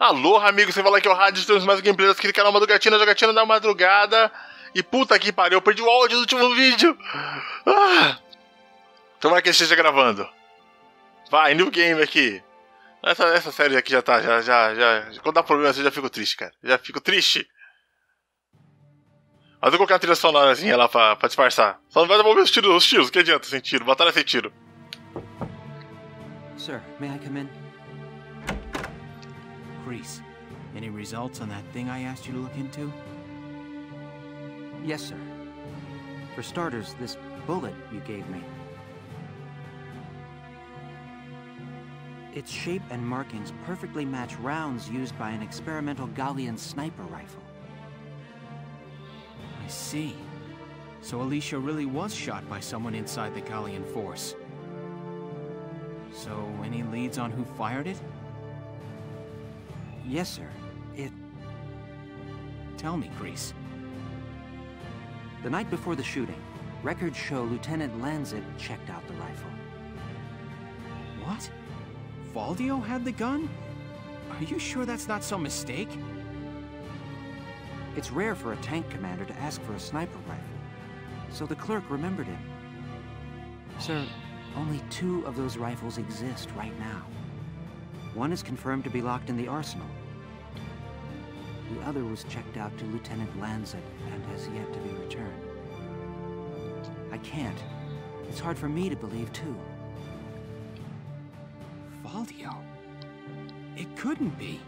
Alô, amigo, você fala que é o Radnas, temos mais gameplays aqui no canal Madrugatina, jogatina da madrugada. E puta que pariu, eu perdi o áudio do último vídeo. Tomara que ele esteja gravando. Vai, new game aqui. Essa série aqui já tá, quando dá problema assim, eu já fico triste, cara. Já fico triste. Mas eu vou colocar uma trilha sonorazinha lá pra disfarçar. Só não vai devolver os tiros, que adianta sem tiro, batalha sem tiro. Sir, may I come in? Grease, any results on that thing I asked you to look into? Yes, sir. For starters, this bullet you gave me. Its shape and markings perfectly match rounds used by an experimental Gallian sniper rifle. I see. So Alicia really was shot by someone inside the Gallian force. So, any leads on who fired it? Yes, sir. Tell me, Grease. The night before the shooting, records show Lieutenant Lanzet checked out the rifle. What? Valdio had the gun? Are you sure that's not some mistake? It's rare for a tank commander to ask for a sniper rifle, so the clerk remembered him. Sir, only 2 of those rifles exist right now. One is confirmed to be locked in the arsenal. The other was checked out to Lieutenant Lanzet and has yet to be returned. I can't. It's hard for me to believe, too. Valdio? It couldn't be.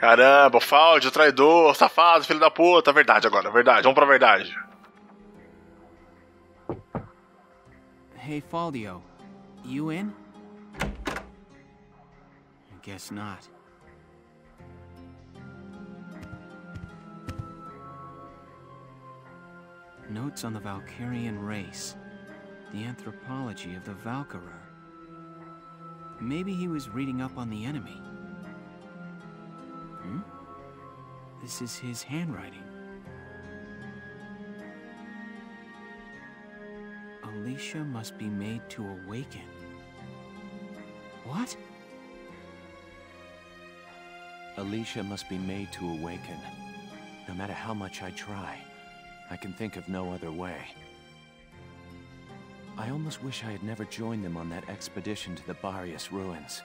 Caramba, Fale, o traidor, safado, filho da puta. Verdade agora, verdade. Vamos pra verdade. Hey, Valdio. You in? I guess not. Notes on the Valkyrian race. The anthropology of the Valkyria. Maybe he was reading up on the enemy. This is his handwriting. Alicia must be made to awaken. What? Alicia must be made to awaken. No matter how much I try, I can think of no other way. I almost wish I had never joined them on that expedition to the Barius ruins.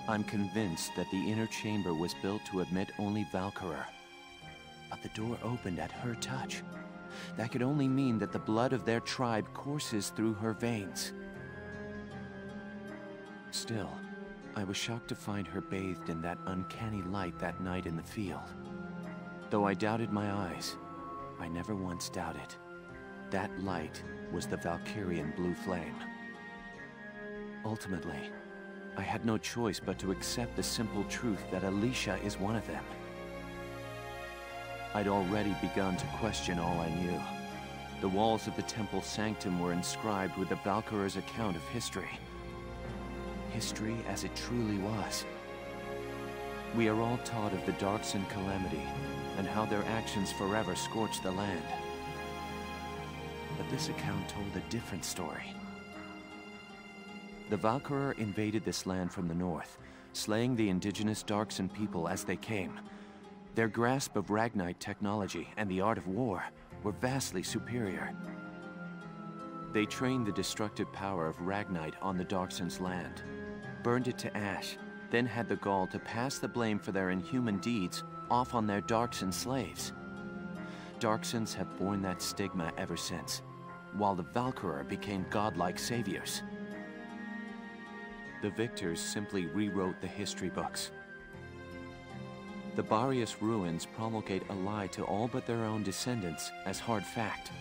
I'm convinced that the inner chamber was built to admit only Valkyria. But the door opened at her touch. That could only mean that the blood of their tribe courses through her veins. Still, I was shocked to find her bathed in that uncanny light that night in the field. Though I doubted my eyes, I never once doubted. That light was the Valkyrian blue flame. Ultimately, I had no choice but to accept the simple truth that Alicia is one of them. I'd already begun to question all I knew. The walls of the temple sanctum were inscribed with the Valkyria's account of history. History as it truly was. We are all taught of the Darkson calamity, and how their actions forever scorched the land. But this account told a different story. The Valkyria invaded this land from the north, slaying the indigenous Darkson people as they came. Their grasp of Ragnite technology and the art of war were vastly superior. They trained the destructive power of Ragnite on the Darkson's land, burned it to ash, then had the gall to pass the blame for their inhuman deeds off on their Darkson slaves. Darksons have borne that stigma ever since, while the Valkyria became godlike saviors. The victors simply rewrote the history books. The Barius ruins promulgate a lie to all but their own descendants as hard fact.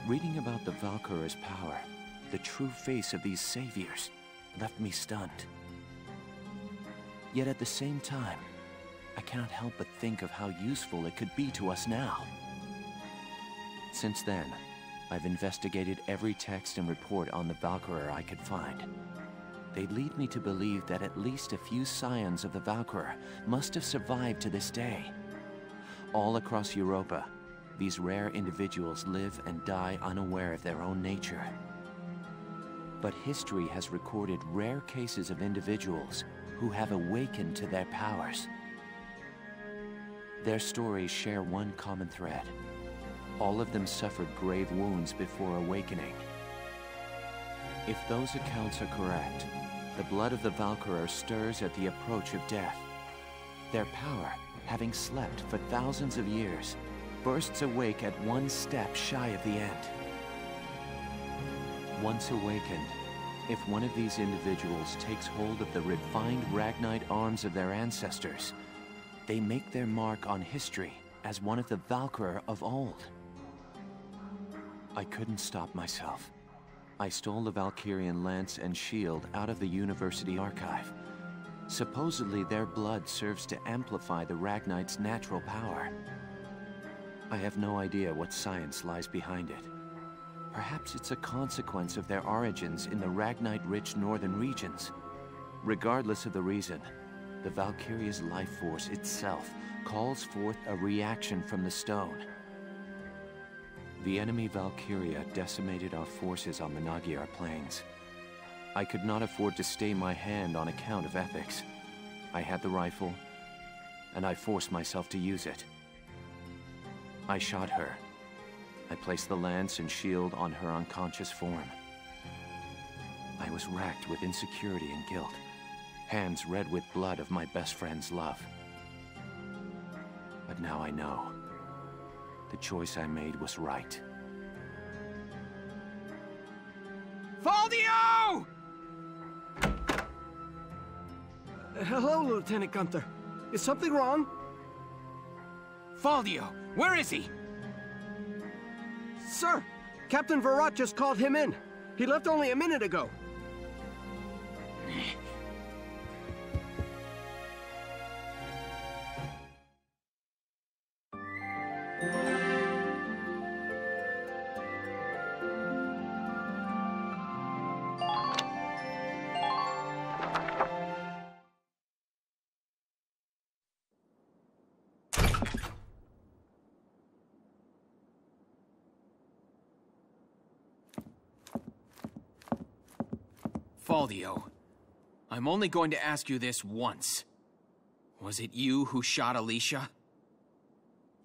Reading about the Valkyria's power, the true face of these saviors, left me stunned. Yet at the same time, I cannot help but think of how useful it could be to us now. Since then, I've investigated every text and report on the Valkyria I could find. They lead me to believe that at least a few scions of the Valkyria must have survived to this day. All across Europa, these rare individuals live and die unaware of their own nature. but history has recorded rare cases of individuals who have awakened to their powers. Their stories share one common thread. All of them suffered grave wounds before awakening. If those accounts are correct, the blood of the Valkyria stirs at the approach of death. Their power, having slept for thousands of years, bursts awake at one step shy of the end. Once awakened, if one of these individuals takes hold of the refined Ragnite arms of their ancestors, they make their mark on history as one of the Valkyria of old. I couldn't stop myself. I stole the Valkyrian lance and shield out of the university archive. Supposedly their blood serves to amplify the Ragnite's natural power. I have no idea what science lies behind it. Perhaps it's a consequence of their origins in the Ragnite-rich northern regions. Regardless of the reason, the Valkyria's life force itself calls forth a reaction from the stone. The enemy Valkyria decimated our forces on the Magyar plains. I could not afford to stay my hand on account of ethics. I had the rifle, and I forced myself to use it. I shot her. I placed the lance and shield on her unconscious form. I was racked with insecurity and guilt, hands red with blood of my best friend's love. But now I know. The choice I made was right. Faldio! Hello, Lieutenant Gunther. Is something wrong? Faldio, where is he? Sir, Captain Virat just called him in. He left only a minute ago. Faldio, I'm only going to ask you this once. Was it you who shot Alicia?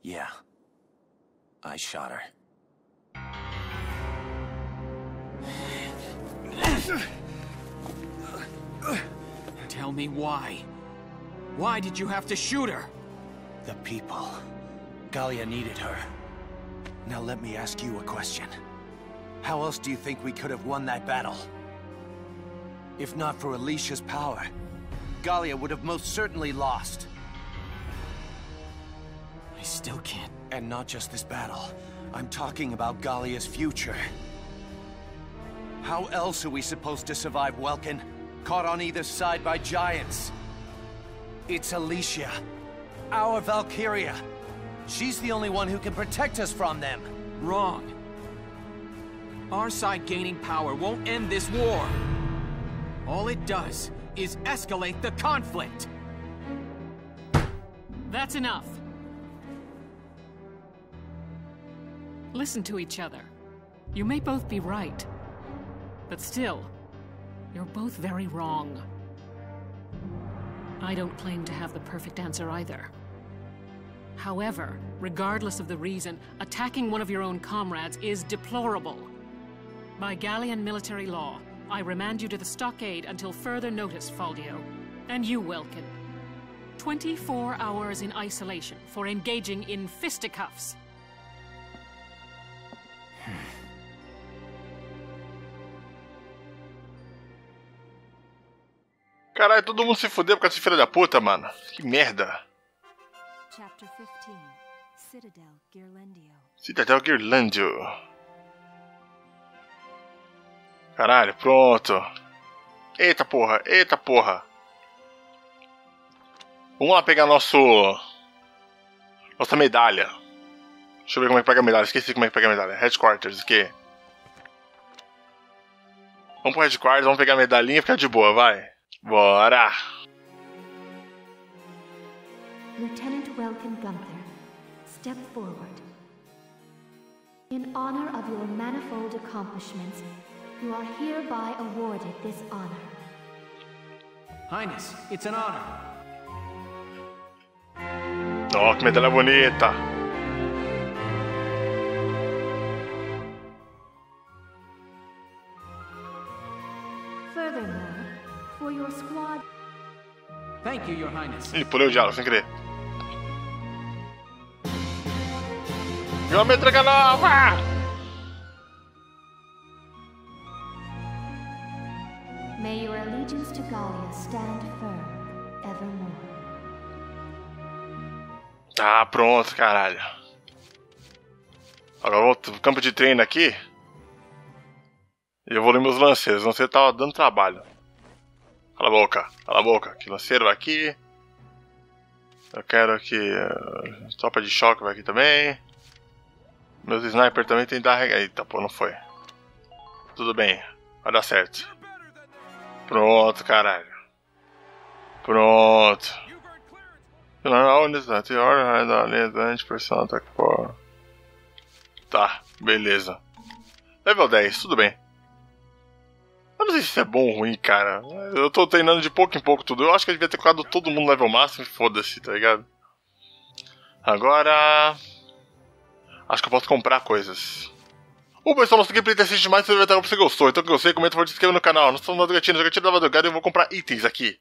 Yeah. I shot her. Tell me why. Why did you have to shoot her? The people. Gallia needed her. Now let me ask you a question. How else do you think we could have won that battle? If not for Alicia's power, Gallia would have most certainly lost. I still can't. And not just this battle. I'm talking about Gallia's future. How else are we supposed to survive Welkin? Caught on either side by giants. It's Alicia. Our Valkyria. She's the only one who can protect us from them. Wrong. Our side gaining power won't end this war. All it does is escalate the conflict. That's enough. Listen to each other. You may both be right, but still, you're both very wrong. I don't claim to have the perfect answer either. However, regardless of the reason, attacking one of your own comrades is deplorable. By Gallian military law, I remand you to the stockade until further notice, Faldio. And you, Welkin. 24 hours in isolation for engaging in fisticuffs. Caralho, todo mundo se fudeu por causa desse filho da puta, mano. Que merda. Chapter 15. Citadel Ghirlandaio. Citadel Ghirlandaio. Caralho, pronto. Eita porra, eita porra. Vamos lá pegar nossa medalha. Deixa eu ver como é que pega a medalha. Esqueci como é que pega a medalha. Headquarters, o quê? Vamos pro Headquarters, vamos pegar a medalhinha e ficar de boa, vai. Bora! Lieutenant Welkin Gunther, step forward. In honor of your manifold accomplishments, You are hereby awarded this honor. Highness, it's an honor. Ó, que medalha bonita. Furthermore, for your squad... Thank you, Your Highness. Ih, pulei o diálogo sem querer. Viu a metralha nova! May your allegiance to Gallia stand firm, evermore. Ah, pronto, caralho. Agora eu vou pro campo de treino aqui. E eu vou ler meus lanceiros. Os lanceiros estavam dando trabalho. Cala a boca, cala a boca. Que lanceiro vai aqui. Eu quero que tropa de choque vai aqui também. Meus snipers também tem que dar... Eita, pô, não foi. Tudo bem, vai dar certo. Pronto, caralho. Pronto. Beleza. Level 10, tudo bem. Eu não sei se isso é bom ou ruim, cara. Eu tô treinando de pouco em pouco tudo. Eu acho que eu devia ter colocado todo mundo no level máximo e foda-se, tá ligado? Agora... acho que eu posso comprar coisas. Pessoal, nosso gameplay assiste demais, se você gostou. Então, que você comenta, se inscreva no canal. Nós somos Madrugatina, jogatina da Madrugada, e eu vou comprar itens aqui.